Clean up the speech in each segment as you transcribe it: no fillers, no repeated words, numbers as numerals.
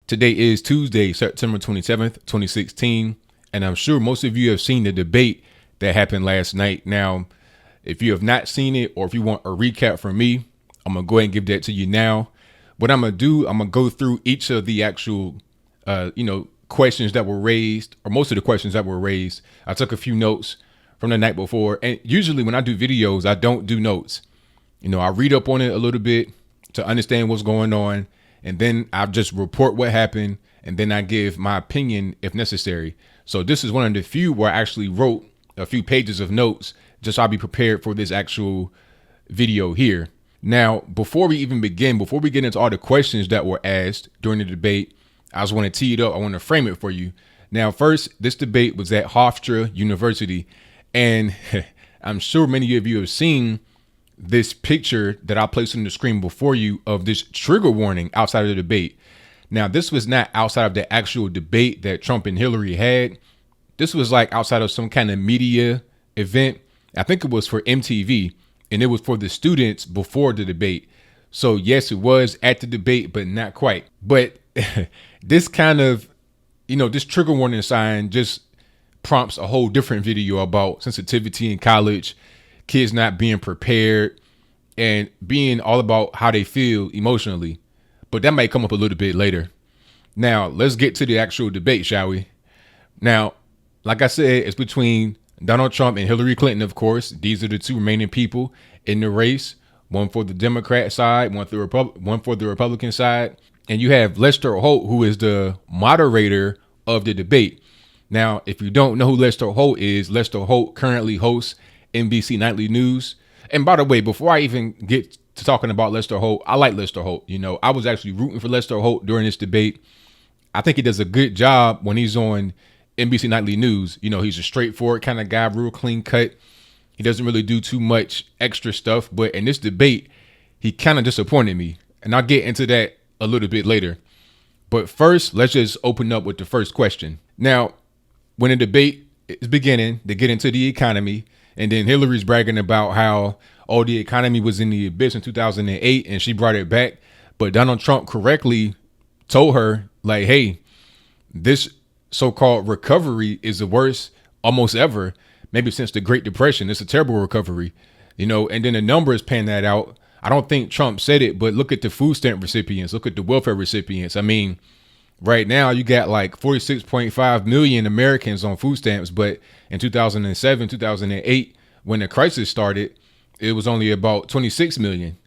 Today is Tuesday, September 27th, 2016, and I'm sure most of you have seen the debate that happened last night. Now, if you have not seen it or if you want a recap from me, I'm going to go ahead and give that to you now. What I'm going to do, I'm going to go through each of the actual, questions that were raised, or most of the questions that were raised. I took a few notes from the night before, and usually when I do videos, I don't do notes. I read up on it a little bit to understand what's going on, and then I just report what happened, and then I give my opinion if necessary. So this is one of the few where I actually wrote a few pages of notes just so I'll be prepared for this actual video here. Now, before we even begin, before we get into all the questions that were asked during the debate, I just want to tee it up. I want to frame it for you. Now, first, this debate was at Hofstra University, and I'm sure many of you have seen this picture that I placed on the screen before you of this trigger warning outside of the debate. Now, this was not outside of the actual debate that Trump and Hillary had. This was like outside of some kind of media event. I think it was for MTV, and it was for the students before the debate. So yes, it was at the debate, but not quite. But this kind of, this trigger warning sign just prompts a whole different video about sensitivity in college, kids not being prepared, and being all about how they feel emotionally. But that might come up a little bit later. Now, let's get to the actual debate, shall we? Now, like I said, it's between Donald Trump and Hillary Clinton, of course. These are the two remaining people in the race, one for the Democrat side, one for the Republican side. And you have Lester Holt, who is the moderator of the debate. Now, if you don't know who Lester Holt is, Lester Holt currently hosts NBC Nightly News. And by the way, before I even get to talking about Lester Holt, I like Lester Holt. I was actually rooting for Lester Holt during this debate. I think he does a good job when he's on NBC Nightly News. He's a straightforward kind of guy, real clean cut. He doesn't really do too much extra stuff. But in this debate, he kind of disappointed me. And I'll get into that a little bit later. But first, let's just open up with the first question. Now, when the debate is beginning, they get into the economy. And then Hillary's bragging about how, the economy was in the abyss in 2008 and she brought it back. But Donald Trump correctly told her, like, hey, this so-called recovery is the worst almost ever, maybe since the Great Depression. It's a terrible recovery, and then the numbers pan that out. I don't think Trump said it, but look at the food stamp recipients. Look at the welfare recipients. I mean, right now you got like 46.5 million Americans on food stamps. But in 2007, 2008, when the crisis started, it was only about 26 million.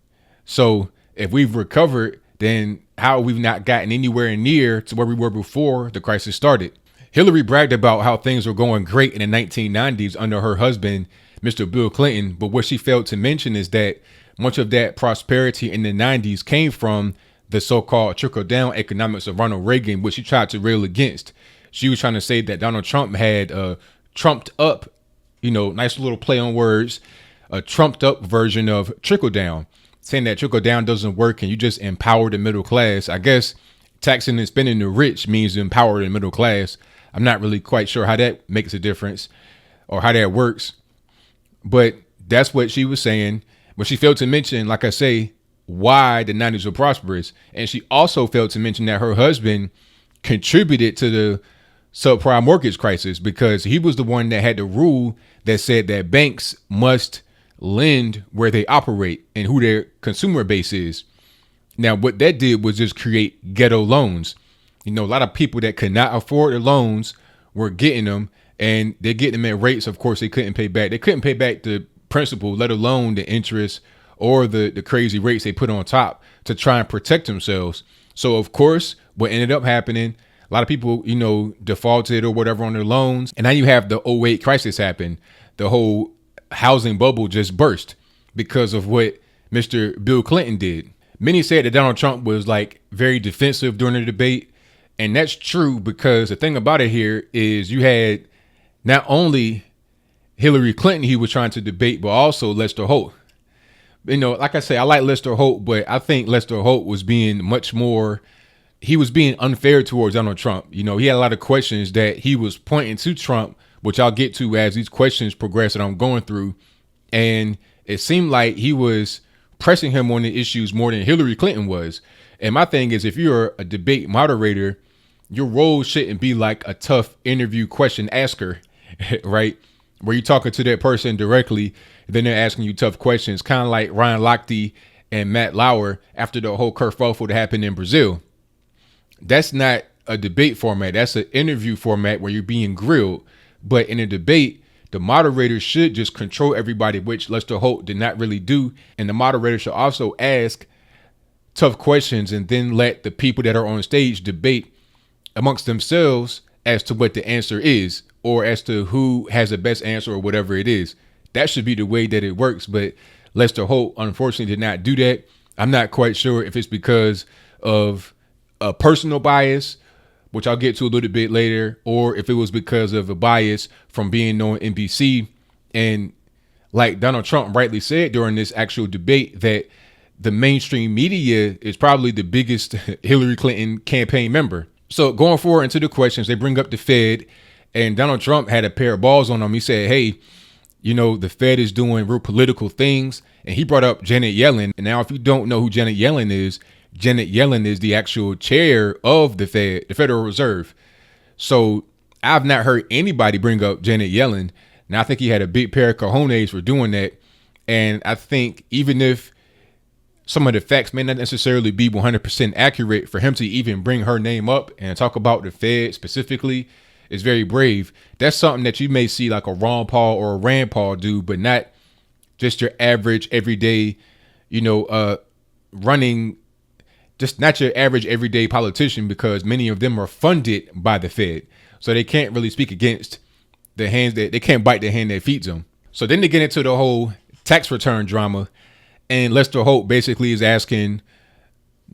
So if we've recovered, then how we've not gotten anywhere near to where we were before the crisis started. Hillary bragged about how things were going great in the 1990s under her husband, Mr. Bill Clinton. But what she failed to mention is that much of that prosperity in the 90s came from the so-called trickle-down economics of Ronald Reagan, which she tried to rail against. She was trying to say that Donald Trump had trumped up, nice little play on words, a trumped up version of trickle-down, saying that trickle-down doesn't work and you just empower the middle class. I guess taxing and spending the rich means to empower the middle class. I'm not really quite sure how that makes a difference or how that works, but that's what she was saying. But she failed to mention, like I say, why the 90s were prosperous. And she also failed to mention that her husband contributed to the subprime mortgage crisis because he was the one that had the rule that said that banks must lend where they operate and who their consumer base is. Now, what that did was just create ghetto loans. A lot of people that could not afford the loans were getting them, and they're getting them at rates, of course, they couldn't pay back. They couldn't pay back the principal, let alone the interest or the crazy rates they put on top to try and protect themselves. So, of course, what ended up happening, a lot of people, defaulted or whatever on their loans. And now you have the '08 crisis happen. The whole housing bubble just burst because of what Mr. Bill Clinton did. Many said that Donald Trump was like very defensive during the debate. And that's true because the thing about it here is you had not only Hillary Clinton he was trying to debate, but also Lester Holt. Like I say, I like Lester Holt, but I think Lester Holt was being he was being unfair towards Donald Trump. He had a lot of questions that he was pointing to Trump, which I'll get to as these questions progress that I'm going through. And it seemed like he was pressing him on the issues more than Hillary Clinton was. And my thing is, if you're a debate moderator, your role shouldn't be like a tough interview question asker, right? Where you're talking to that person directly, then they're asking you tough questions, kind of like Ryan Lochte and Matt Lauer after the whole kerfuffle that happened in Brazil. That's not a debate format. That's an interview format where you're being grilled. But in a debate, the moderator should just control everybody, which Lester Holt did not really do. And the moderator should also ask tough questions and then let the people that are on stage debate amongst themselves as to what the answer is, or as to who has the best answer, or whatever it is. That should be the way that it works. But Lester Holt, unfortunately, did not do that. I'm not quite sure if it's because of a personal bias, which I'll get to a little bit later, or if it was because of a bias from being on NBC. And like Donald Trump rightly said during this actual debate, that the mainstream media is probably the biggest Hillary Clinton campaign member. So going forward into the questions, they bring up the Fed, and Donald Trump had a pair of balls on him. He said, hey, you know, the Fed is doing real political things. And he brought up Janet Yellen. And now if you don't know who Janet Yellen is the actual chair of the Fed, the Federal Reserve. So I've not heard anybody bring up Janet Yellen. Now I think he had a big pair of cojones for doing that. And I think even if some of the facts may not necessarily be 100% accurate, for him to even bring her name up and talk about the Fed specifically is very brave. That's something that you may see like a Ron Paul or a Rand Paul do, but not just your average everyday, running, just not your average everyday politician, because many of them are funded by the Fed. So they can't really speak against the hands that they can't bite the hand that feeds them. So then they get into the whole tax return drama. And Lester Holt basically is asking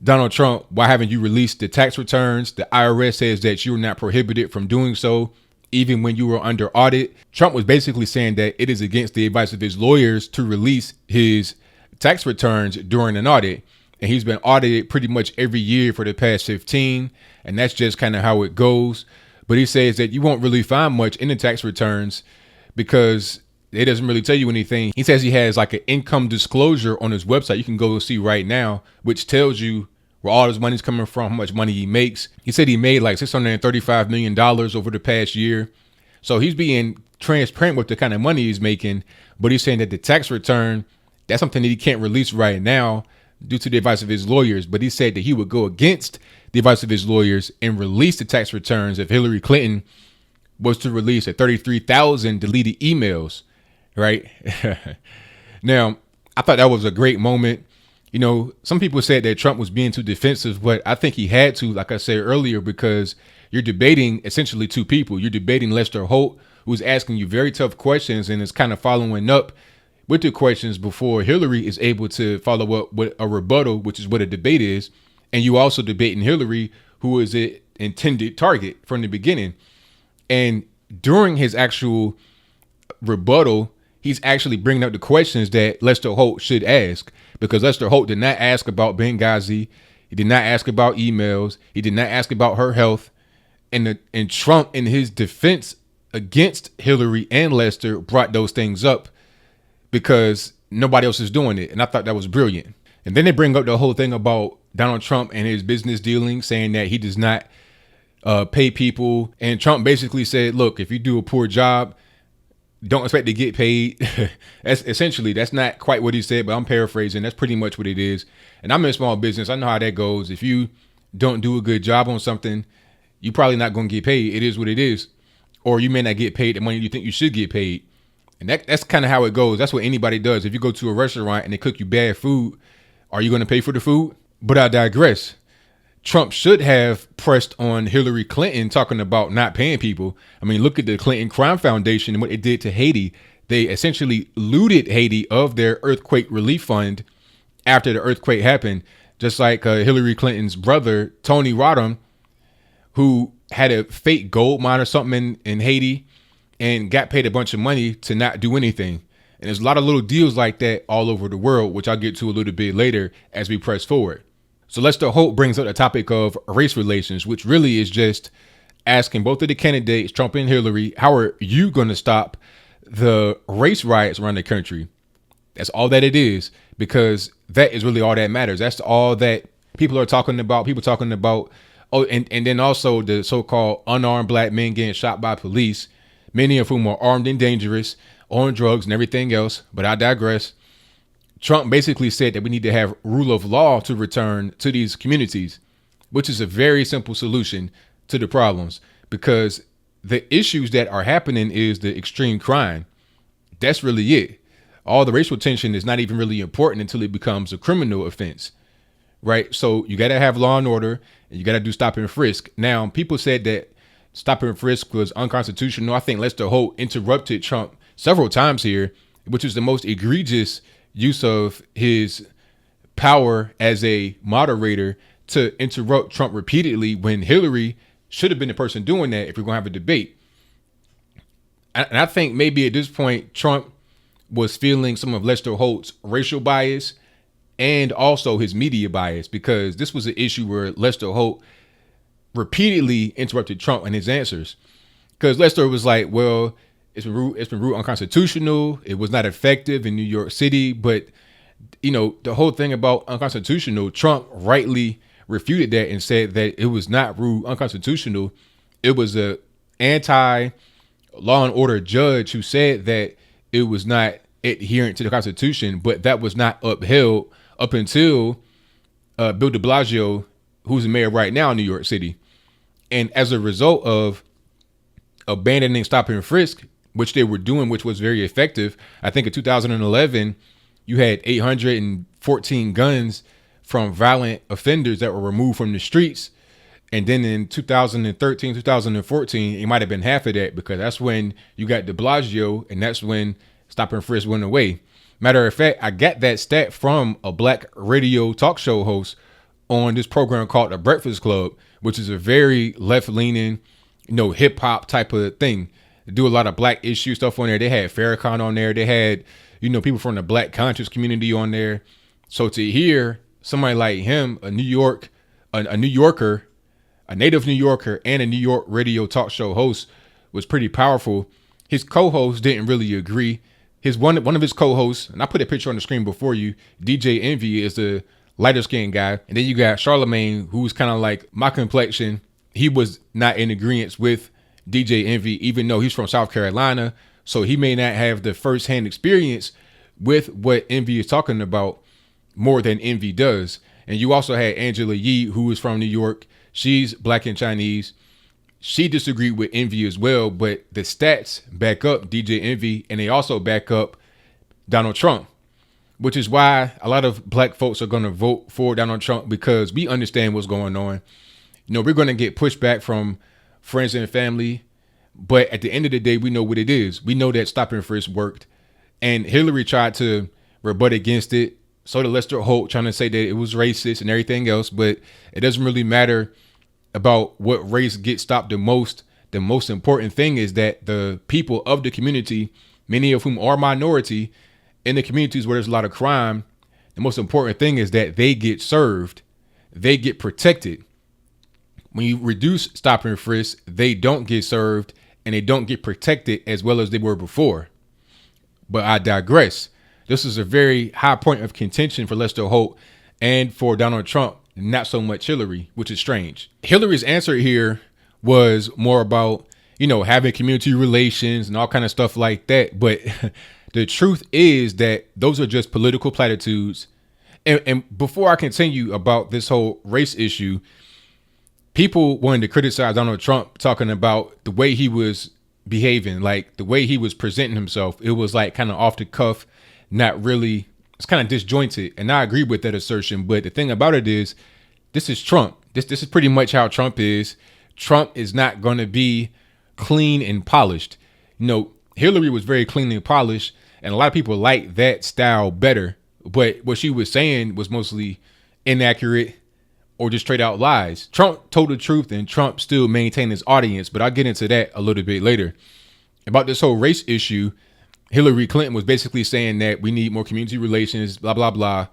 Donald Trump, why haven't you released the tax returns? The IRS says that you're not prohibited from doing so, even when you were under audit. Trump was basically saying that it is against the advice of his lawyers to release his tax returns during an audit. And he's been audited pretty much every year for the past 15. And that's just kind of how it goes. But he says that you won't really find much in the tax returns because it doesn't really tell you anything. He says he has like an income disclosure on his website. You can go see right now, which tells you where all his money's coming from, how much money he makes. He said he made like $635 million over the past year. So he's being transparent with the kind of money he's making. But he's saying that the tax return, that's something that he can't release right now due to the advice of his lawyers. But he said that he would go against the advice of his lawyers and release the tax returns if Hillary Clinton was to release the 33,000 deleted emails. Right. Now, I thought that was a great moment. You know, some people said that Trump was being too defensive, but I think he had to, like I said earlier, because you're debating essentially two people. You're debating Lester Holt, who's asking you very tough questions and is kind of following up with the questions before Hillary is able to follow up with a rebuttal, which is what a debate is. And you also debating Hillary, who is an intended target from the beginning. And during his actual rebuttal, he's actually bringing up the questions that Lester Holt should ask, because Lester Holt did not ask about Benghazi. He did not ask about emails. He did not ask about her health. And Trump, in his defense against Hillary and Lester, brought those things up because nobody else is doing it. And I thought that was brilliant. And then they bring up the whole thing about Donald Trump and his business dealings, saying that he does not pay people. And Trump basically said, look, if you do a poor job, don't expect to get paid. That's not quite what he said, but I'm paraphrasing. That's pretty much what it is. And I'm in small business. I know how that goes. If you don't do a good job on something, you're probably not going to get paid. It is what it is. Or you may not get paid the money you think you should get paid. And that's kind of how it goes. That's what anybody does. If you go to a restaurant and they cook you bad food, are you going to pay for the food? But I digress. Trump should have pressed on Hillary Clinton talking about not paying people. I mean, look at the Clinton Crime Foundation and what it did to Haiti. They essentially looted Haiti of their earthquake relief fund after the earthquake happened, just like Hillary Clinton's brother, Tony Rodham, who had a fake gold mine or something in Haiti and got paid a bunch of money to not do anything. And there's a lot of little deals like that all over the world, which I'll get to a little bit later as we press forward. So Lester Holt brings up the topic of race relations, which really is just asking both of the candidates, Trump and Hillary, how are you going to stop the race riots around the country? That's all that it is, because that is really all that matters. That's all that People talking about, oh, and then also the so-called unarmed black men getting shot by police, many of whom are armed and dangerous, on drugs and everything else. But I digress. Trump basically said that we need to have rule of law to return to these communities, which is a very simple solution to the problems, because the issues that are happening is the extreme crime. That's really it. All the racial tension is not even really important until it becomes a criminal offense, right? So you got to have law and order, and you got to do stop and frisk. Now, people said that stop and frisk was unconstitutional. I think Lester Holt interrupted Trump several times here, which is the most egregious use of his power as a moderator to interrupt Trump repeatedly, when Hillary should have been the person doing that if we're going to have a debate. And I think maybe at this point, Trump was feeling some of Lester Holt's racial bias and also his media bias, because this was an issue where Lester Holt repeatedly interrupted Trump in his answers. Because Lester was like, well, it's been ruled unconstitutional. It was not effective in New York City. But, you know, the whole thing about unconstitutional, Trump rightly refuted that and said that it was not ruled unconstitutional. It was a anti-law and order judge who said that it was not adherent to the Constitution, but that was not upheld up until Bill de Blasio, who's the mayor right now in New York City. And as a result of abandoning stop and frisk, which they were doing, which was very effective, I think in 2011, you had 814 guns from violent offenders that were removed from the streets. And then in 2013, 2014, it might have been half of that, because that's when you got de Blasio, and that's when stop and frisk went away. Matter of fact, I got that stat from a black radio talk show host on this program called The Breakfast Club, which is a very left-leaning, hip hop type of thing. They do a lot of black issue stuff on there. They had Farrakhan on there. They had, people from the black conscious community on there. So to hear somebody like him, a New Yorker, a native New Yorker, and a New York radio talk show host was pretty powerful. His co-host didn't really agree. One of his co-hosts, and I put a picture on the screen before you, DJ Envy, is the lighter skinned guy. And then you got Charlemagne, who's kind of like my complexion. He was not in agreement with DJ Envy, even though he's from South Carolina. So he may not have the firsthand experience with what Envy is talking about more than Envy does. And you also had Angela Yee, who is from New York. She's black and Chinese. She disagreed with Envy as well, but the stats back up DJ Envy, and they also back up Donald Trump, which is why a lot of black folks are going to vote for Donald Trump, because we understand what's going on. We're going to get pushback from friends and family, but at the end of the day, we know what it is. We know that stop and frisk worked, and Hillary tried to rebut against it. So did Lester Holt, trying to say that it was racist and everything else, but it doesn't really matter about what race gets stopped the most. The most important thing is that the people of the community, many of whom are minority, in the communities where there's a lot of crime, the most important thing is that they get served, they get protected. When you reduce stop and frisk, they don't get served and they don't get protected as well as they were before. But I digress. This is a very high point of contention for Lester Holt and for Donald Trump, not so much Hillary, which is strange. Hillary's answer here was more about, having community relations and all kind of stuff like that. But the truth is that those are just political platitudes. And before I continue about this whole race issue, people wanted to criticize Donald Trump, talking about the way he was behaving, like the way he was presenting himself. It was like kind of off the cuff, not really. It's kind of disjointed. And I agree with that assertion. But the thing about it is, this is Trump. This is pretty much how Trump is. Trump is not going to be clean and polished. Hillary was very clean and polished, and a lot of people like that style better. But what she was saying was mostly inaccurate or just straight out lies. Trump told the truth, and Trump still maintained his audience. But I'll get into that a little bit later. About this whole race issue, Hillary Clinton was basically saying that we need more community relations, blah, blah, blah.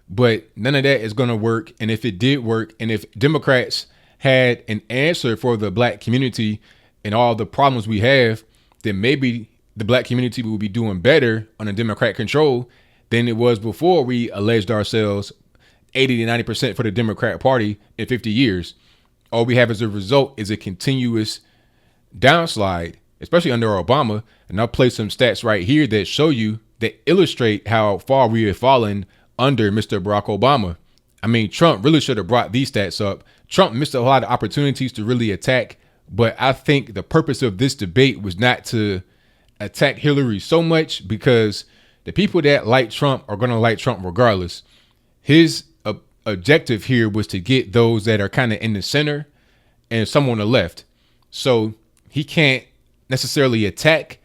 But none of that is going to work. And if it did work, and if Democrats had an answer for the black community and all the problems we have, then maybe the black community will be doing better under Democrat control than it was before we alleged ourselves 80 to 90% for the Democrat Party in 50 years. All we have as a result is a continuous downslide, especially under Obama. And I'll play some stats right here that show you, that illustrate how far we have fallen under Mr. Barack Obama. I mean, Trump really should have brought these stats up. Trump missed a lot of opportunities to really attack, but I think the purpose of this debate was not to attack Hillary so much, because the people that like Trump are going to like Trump regardless. His objective here was to get those that are kind of in the center and some on the left. So he can't necessarily attack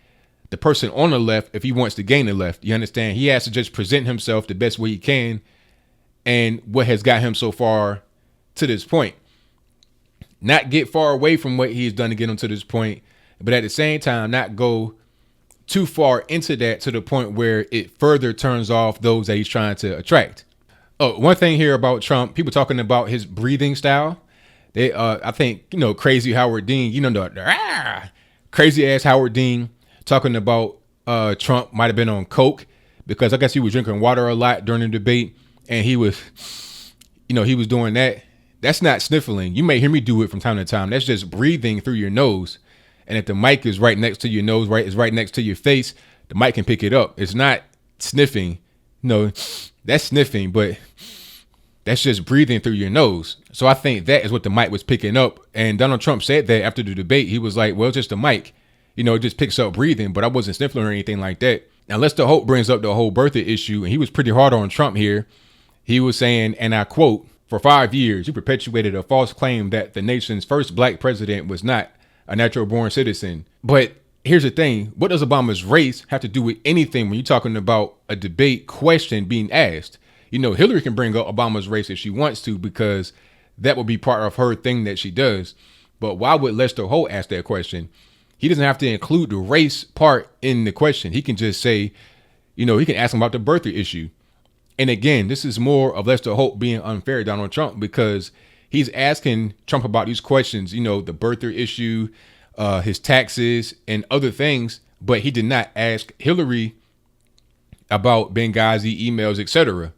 the person on the left if he wants to gain the left. You understand? He has to just present himself the best way he can, and what has got him so far to this point. Not get far away from what he's done to get him to this point, but at the same time, not go too far into that to the point where it further turns off those that he's trying to attract. Oh, one thing here about Trump, people talking about his breathing style. They, I think, crazy Howard Dean, the crazy ass Howard Dean talking about Trump might have been on coke, because I guess he was drinking water a lot during the debate, and he was doing that. That's not sniffling. You may hear me do it from time to time. That's just breathing through your nose. And if the mic is right next to your nose, is right next to your face, the mic can pick it up. It's not sniffing. No, that's sniffing, but that's just breathing through your nose. So I think that is what the mic was picking up. And Donald Trump said that after the debate. He was like, well, just the mic. It just picks up breathing, but I wasn't sniffling or anything like that. Now, Lester Holt brings up the whole birther issue, and he was pretty hard on Trump here. He was saying, and I quote, "For 5 years, you perpetuated a false claim that the nation's first black president was not a natural born citizen." But here's the thing. What does Obama's race have to do with anything when you're talking about a debate question being asked? Hillary can bring up Obama's race if she wants to, because that would be part of her thing that she does. But why would Lester Holt ask that question? He doesn't have to include the race part in the question. He can just say, he can ask him about the birther issue. And again, this is more of Lester Holt being unfair to Donald Trump, because he's asking Trump about these questions, the birther issue, his taxes and other things. But he did not ask Hillary about Benghazi emails, etc.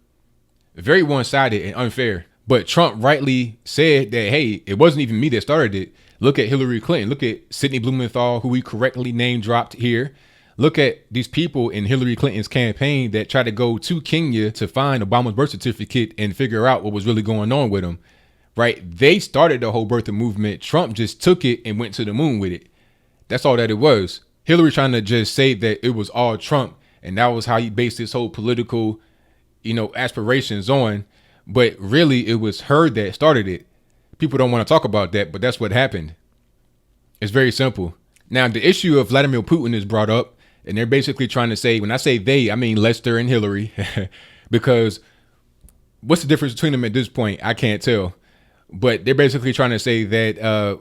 Very one-sided and unfair. But Trump rightly said that, hey, it wasn't even me that started it. Look at Hillary Clinton. Look at Sidney Blumenthal, who we correctly name dropped here. Look at these people in Hillary Clinton's campaign that tried to go to Kenya to find Obama's birth certificate and figure out what was really going on with him, right? They started the whole birther movement. Trump just took it and went to the moon with it. That's all that it was. Hillary trying to just say that it was all Trump, and that was how he based his whole political, aspirations on. But really, it was her that started it. People don't want to talk about that, but that's what happened. It's very simple. Now, the issue of Vladimir Putin is brought up, and they're basically trying to say, when I say they, I mean Lester and Hillary, because what's the difference between them at this point? I can't tell. But they're basically trying to say that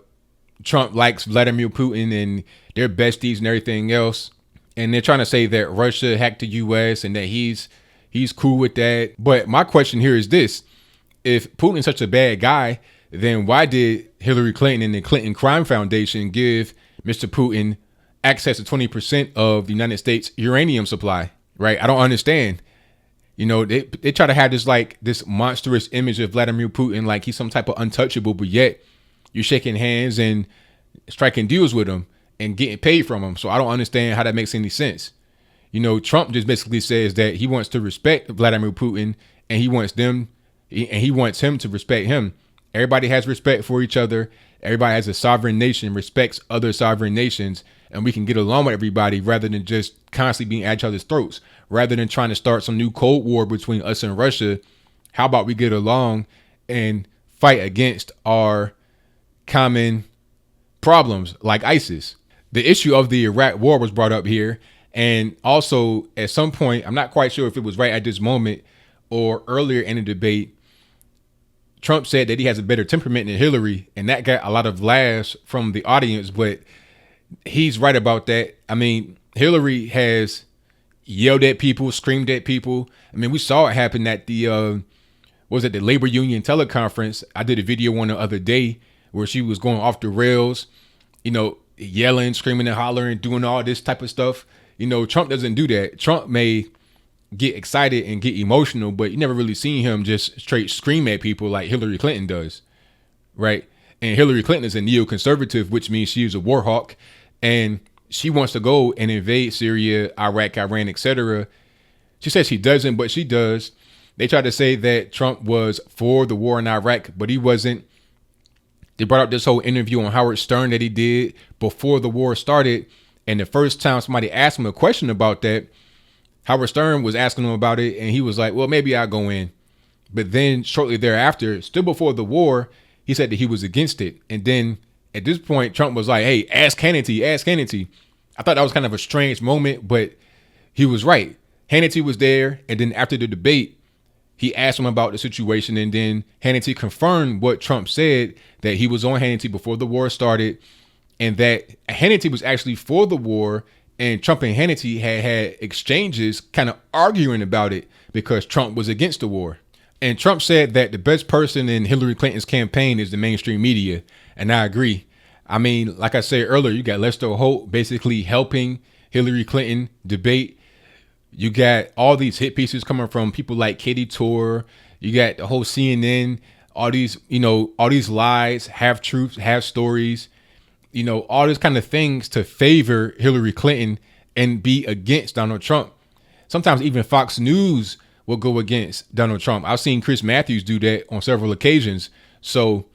Trump likes Vladimir Putin and they're besties and everything else. And they're trying to say that Russia hacked the U.S. and that he's cool with that. But my question here is this. If Putin's such a bad guy, then why did Hillary Clinton and the Clinton Crime Foundation give Mr. Putin access to 20% of the United States uranium supply? Right? I don't understand. They try to have this monstrous image of Vladimir Putin like he's some type of untouchable, but yet you're shaking hands and striking deals with him and getting paid from him. So I don't understand how that makes any sense. Trump just basically says that he wants to respect Vladimir Putin and he wants him to respect him. Everybody has respect for each other. Everybody has a sovereign nation, respects other sovereign nations, and we can get along with everybody rather than just constantly being at each other's throats. Rather than trying to start some new Cold War between us and Russia, how about we get along and fight against our common problems like ISIS? The issue of the Iraq war was brought up here. And also, at some point, I'm not quite sure if it was right at this moment or earlier in the debate, Trump said that he has a better temperament than Hillary, and that got a lot of laughs from the audience, but he's right about that. I mean, Hillary has yelled at people, screamed at people. I mean, we saw it happen at the labor union teleconference. I did a video on the other day where she was going off the rails, yelling, screaming and hollering, doing all this type of stuff. Trump doesn't do that. Trump may get excited and get emotional, but you never really seen him just straight scream at people like Hillary Clinton does, right? And Hillary Clinton is a neoconservative, which means she is a war hawk, and she wants to go and invade Syria, Iraq, Iran, etc. She says she doesn't, but she does. They tried to say that Trump was for the war in Iraq, but he wasn't. They brought up this whole interview on Howard Stern that he did before the war started. And the first time somebody asked him a question about that, Howard Stern was asking him about it. And he was like, well, maybe I'll go in. But then shortly thereafter, still before the war, he said that he was against it. And then at this point, Trump was like, hey, ask Hannity, ask Hannity. I thought that was kind of a strange moment, but he was right. Hannity was there. And then after the debate, he asked him about the situation, and then Hannity confirmed what Trump said, that he was on Hannity before the war started, and that Hannity was actually for the war, and Trump and Hannity had exchanges kind of arguing about it because Trump was against the war. And Trump said that the best person in Hillary Clinton's campaign is the mainstream media, and I agree. I mean, like I said earlier, you got Lester Holt basically helping Hillary Clinton debate. You got all these hit pieces coming from people like Katie Tour. You got the whole CNN, all these, all these lies, half truths, half stories, all these kind of things to favor Hillary Clinton and be against Donald Trump. Sometimes even Fox News will go against Donald Trump. I've seen Chris Matthews do that on several occasions. So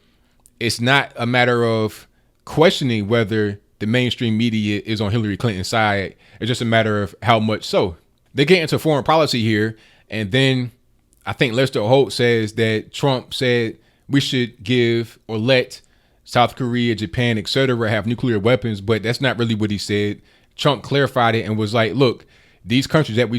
it's not a matter of questioning whether the mainstream media is on Hillary Clinton's side. It's just a matter of how much so. They get into foreign policy here, and then I think Lester Holt says that Trump said we should give or let South Korea, Japan, etc. have nuclear weapons, but that's not really what he said. Trump clarified it and was like, look, these countries that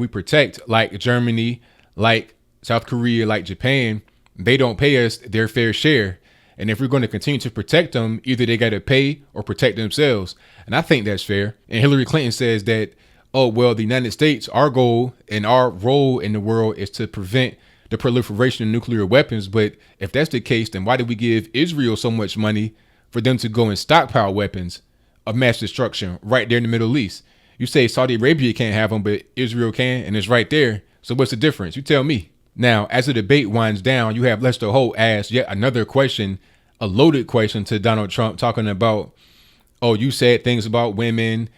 we protect, like Germany, like South Korea, like Japan, they don't pay us their fair share. And if we're going to continue to protect them, either they got to pay or protect themselves. And I think that's fair. And Hillary Clinton says that, oh, well, the United States, our goal and our role in the world is to prevent the proliferation of nuclear weapons. But if that's the case, then why did we give Israel so much money for them to go and stockpile weapons of mass destruction right there in the Middle East? You say Saudi Arabia can't have them, but Israel can, and it's right there. So what's the difference? You tell me. Now, as the debate winds down, you have Lester Holt ask yet another question, a loaded question to Donald Trump, talking about, oh, you said things about women,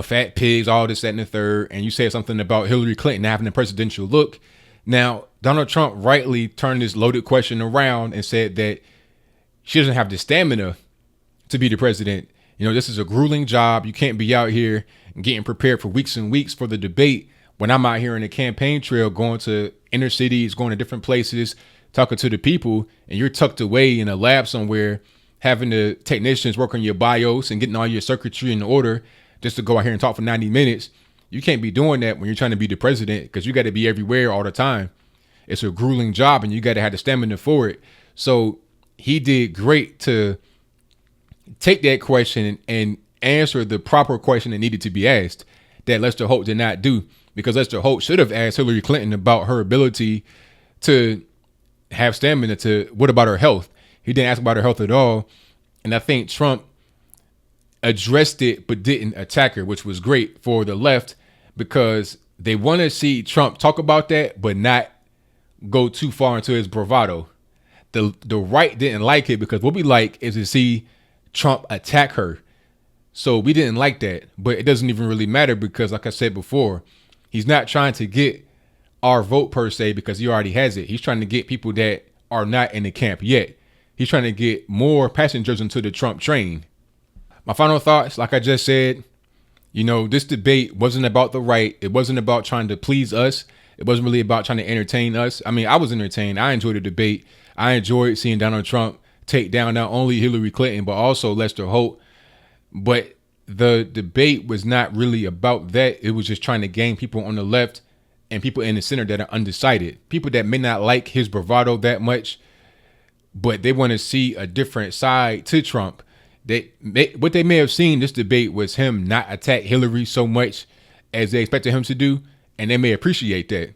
fat pigs, all this, that, and the third. And you said something about Hillary Clinton having a presidential look. Now, Donald Trump rightly turned this loaded question around and said that she doesn't have the stamina to be the president. This is a grueling job. You can't be out here and getting prepared for weeks and weeks for the debate when I'm out here in the campaign trail, going to inner cities, going to different places, talking to the people, and you're tucked away in a lab somewhere, having the technicians work on your BIOS and getting all your circuitry in order just to go out here and talk for 90 minutes. You can't be doing that when you're trying to be the president, because you got to be everywhere all the time. It's a grueling job and you got to have the stamina for it. So he did great to take that question and answer the proper question that needed to be asked that Lester Holt did not do, because Lester Holt should have asked Hillary Clinton about her ability to have stamina, to what about her health. He didn't ask about her health at all. And I think Trump addressed it but didn't attack her, which was great for the left, because they want to see Trump talk about that but not go too far into his bravado. The right didn't like it, because what we like is to see Trump attack her. So we didn't like that, but it doesn't even really matter, because like I said before, he's not trying to get our vote per se, because he already has it. He's trying to get people that are not in the camp yet. He's trying to get more passengers into the Trump train. My final thoughts, like I just said, this debate wasn't about the right. It wasn't about trying to please us. It wasn't really about trying to entertain us. I mean, I was entertained. I enjoyed the debate. I enjoyed seeing Donald Trump take down not only Hillary Clinton, but also Lester Holt. But the debate was not really about that. It was just trying to gain people on the left and people in the center that are undecided. People that may not like his bravado that much, but they want to see a different side to Trump. What they may have seen this debate was him not attack Hillary so much as they expected him to do, and they may appreciate that,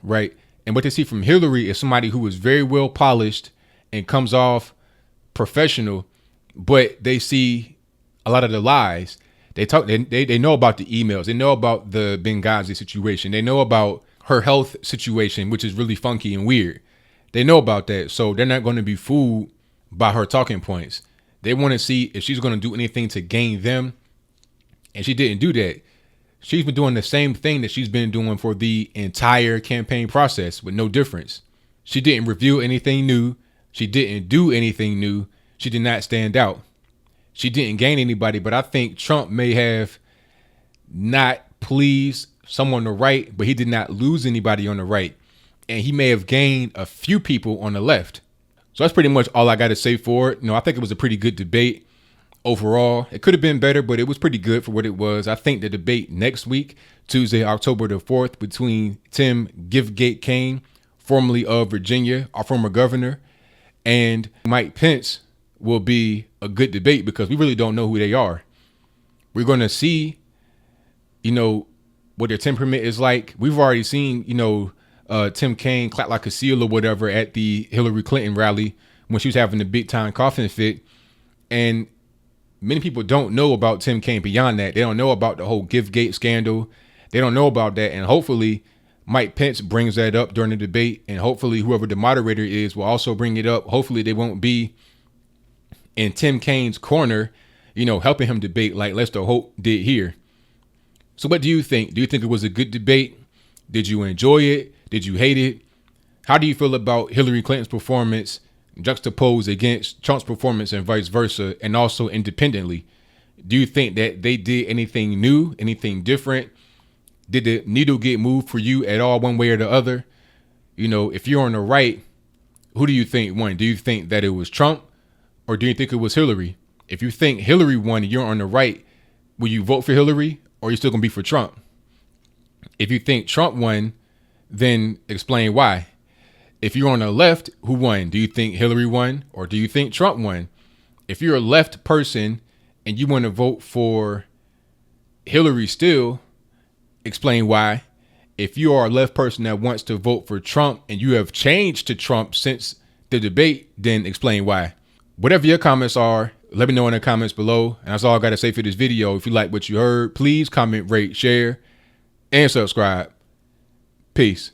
right? And what they see from Hillary is somebody who is very well polished and comes off professional, but they see a lot of the lies. They know about the emails. They know about the Benghazi situation. They know about her health situation, which is really funky and weird. They know about that. So they're not going to be fooled by her talking points. They want to see if she's going to do anything to gain them. And she didn't do that. She's been doing the same thing that she's been doing for the entire campaign process with no difference. She didn't reveal anything new. She didn't do anything new. She did not stand out. She didn't gain anybody, but I think Trump may have not pleased someone on the right, but he did not lose anybody on the right. And he may have gained a few people on the left. So that's pretty much all I got to say for it. I think it was a pretty good debate. Overall, it could have been better, but it was pretty good for what it was. I think the debate next week, Tuesday, October the 4th, between Tim Givegate Kane, formerly of Virginia, our former governor, and Mike Pence will be a good debate because we really don't know who they are. We're going to see, what their temperament is like. We've already seen, Tim Kaine clap like a seal or whatever at the Hillary Clinton rally when she was having the big time coughing fit. And many people don't know about Tim Kaine beyond that. They don't know about the whole Givegate scandal. They don't know about that. And hopefully Mike Pence brings that up during the debate. And hopefully whoever the moderator is will also bring it up. Hopefully they won't be in Tim Kaine's corner, helping him debate like Lester Holt did here. So what do you think? Do you think it was a good debate? Did you enjoy it? Did you hate it? How do you feel about Hillary Clinton's performance juxtaposed against Trump's performance and vice versa, and also independently? Do you think that they did anything new, anything different? Did the needle get moved for you at all, one way or the other? If you're on the right, who do you think won? Do you think that it was Trump, or do you think it was Hillary? If you think Hillary won and you're on the right, will you vote for Hillary, or are you still going to be for Trump? If you think Trump won, then explain why. If you're on the left, who won? Do you think Hillary won, or do you think Trump won? If you're a left person and you want to vote for Hillary still, explain why. If you are a left person that wants to vote for Trump and you have changed to Trump since the debate, then explain why. Whatever your comments are, let me know in the comments below. And that's all I got to say for this video. If you like what you heard, please comment, rate, share, and subscribe. Peace.